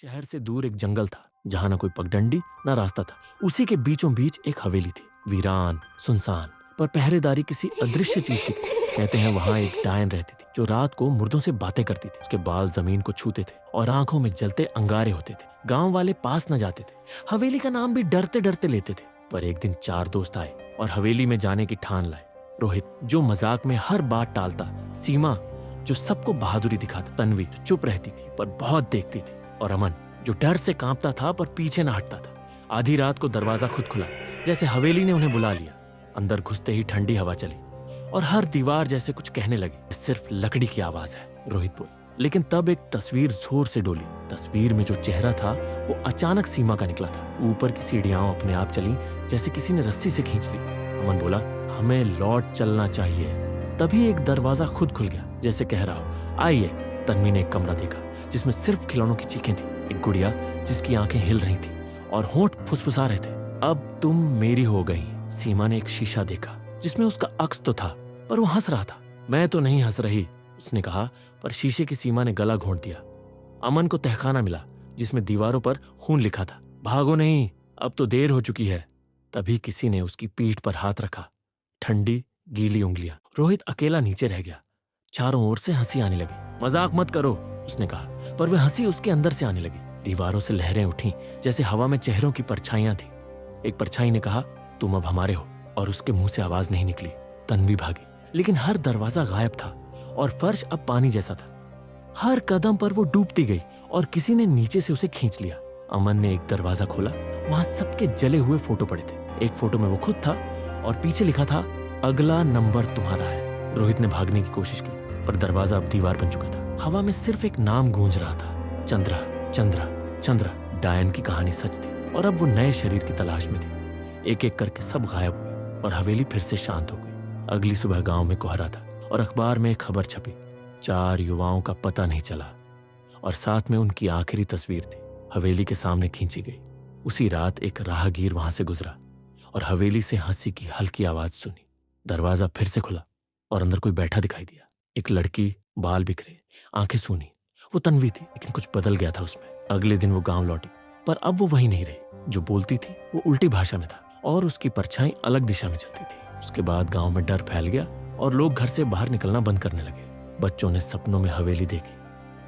शहर से दूर एक जंगल था जहां ना कोई पगडंडी ना रास्ता था। उसी के बीचों बीच एक हवेली थी, वीरान सुनसान, पर पहरेदारी किसी अदृश्य चीज की थी। कहते हैं वहां एक डायन रहती थी जो रात को मुर्दों से बातें करती थी। उसके बाल जमीन को छूते थे और आंखों में जलते अंगारे होते थे। गांव वाले पास न जाते थे, हवेली का नाम भी डरते डरते लेते थे। पर एक दिन 4 दोस्त आए और हवेली में जाने की ठान लाए। रोहित, जो मजाक में हर बात टालता, सीमा जो सबको बहादुरी दिखाता, तन्वी जो चुप रहती थी पर बहुत देखती थी, और अमन जो डर से कांपता था पर पीछे न हटता था। आधी रात को दरवाजा खुद खुला, जैसे हवेली ने उन्हें बुला लिया। अंदर घुसते ही ठंडी हवा चली और हर दीवार जैसे कुछ कहने लगी, सिर्फ लकड़ी की आवाज है, रोहित बोले। लेकिन तब एक तस्वीर जोर से डोली। तस्वीर में जो चेहरा था वो अचानक सीमा का निकला था। ऊपर की सीढ़ियां अपने आप चली जैसे किसी ने रस्सी से खींच ली। अमन बोला, हमें लौट चलना चाहिए। तभी एक दरवाजा खुद खुल गया, जैसे कह रहा हो, आइए। तन्वी ने एक कमरा देखा जिसमें सिर्फ खिलौनों की चीखें थी। एक गुड़िया जिसकी आंखें हिल रही थी और होंठ फुसफुसा रहे थे। अब तुम मेरी हो गई। सीमा ने एक शीशा देखा जिसमें उसका अक्स तो था पर वो हंस रहा था। मैं तो नहीं हंस रही, उसने कहा, पर शीशे की सीमा ने गला घोंट दिया। अमन को तहखाना मिला जिसमें दीवारों पर खून लिखा था। भागो नहीं, अब तो देर हो चुकी है। तभी किसी ने उसकी पीठ पर हाथ रखा, ठंडी गीली उंगलियां। रोहित अकेला नीचे रह गया। चारों ओर से हंसी आने लगी। मजाक मत करो, उसने कहा, पर वह हंसी उसके अंदर से आने लगी। दीवारों से लहरें उठी जैसे हवा में चेहरों की परछाइयां थी। एक परछाई ने कहा, तुम अब हमारे हो, और उसके मुंह से आवाज नहीं निकली। तन्वी भागी, लेकिन हर दरवाजा गायब था और फर्श अब पानी जैसा था। हर कदम पर वो डूबती गई और किसी ने नीचे से उसे खींच लिया। अमन ने एक दरवाजा खोला, वहां सबके जले हुए फोटो पड़े थे। एक फोटो में वो खुद था और पीछे लिखा था, अगला नंबर तुम्हारा है। रोहित ने भागने की कोशिश की पर दरवाजा अब दीवार बन चुका था। हवा में सिर्फ एक नाम गूंज रहा था, चंद्रा चंद्रा चंद्रा। डायन की कहानी सच थी और अब वो नए शरीर की तलाश में थी। एक एक करके सब गायब हुए और हवेली फिर से शांत हो गई। अगली सुबह गांव में कोहरा था और अखबार में एक खबर छपी, 4 युवाओं का पता नहीं चला, और साथ में उनकी आखिरी तस्वीर थी, हवेली के सामने खींची गई। उसी रात एक राहगीर वहां से गुजरा और हवेली से हंसी की हल्की आवाज सुनी। दरवाजा फिर से खुला और अंदर कोई बैठा दिखाई दिया। एक लड़की, बाल बिखरे, आंखें सूनी। वो तन्वी थी, लेकिन कुछ बदल गया था उसमें। अगले दिन वो गांव लौटी, पर अब वो वही नहीं रही। जो बोलती थी वो उल्टी भाषा में था और उसकी परछाई अलग दिशा में चलती थी। उसके बाद गांव में डर फैल गया और लोग घर से बाहर निकलना बंद करने लगे। बच्चों ने सपनों में हवेली देखी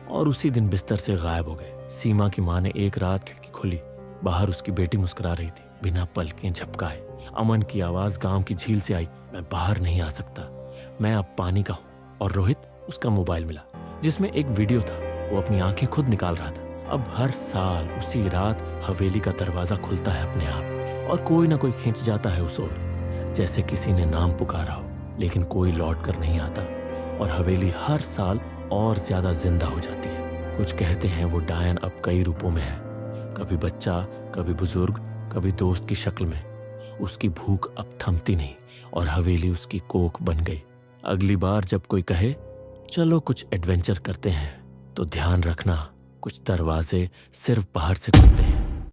और उसी दिन बिस्तर से गायब हो गए। सीमा की माँ ने एक रात खिड़की खोली, बाहर उसकी बेटी मुस्कुरा रही थी, बिना पलकें झपकाए। अमन की आवाज गांव की झील से आई, मैं बाहर नहीं आ सकता, मैं अब पानी का हूं। और रोहित, उसका मोबाइल मिला जिसमें एक वीडियो था। वो अपनी आंखें खुद निकाल रहा था। अब हर साल उसी रात हवेली का दरवाजा खुलता है अपने आप और कोई ना कोई खींच जाता है उस ओर, जैसे किसी ने नाम पुकारा हो, लेकिन कोई लौट कर नहीं आता और हवेली हर साल और ज्यादा जिंदा हो जाती है। कुछ कहते हैं वो डायन अब कई रूपों में है, कभी बच्चा, कभी बुजुर्ग, कभी दोस्त की शक्ल में। उसकी भूख अब थमती नहीं और हवेली उसकी कोख बन गई। अगली बार जब कोई कहे, चलो कुछ एडवेंचर करते हैं, तो ध्यान रखना, कुछ दरवाजे सिर्फ बाहर से खुलते हैं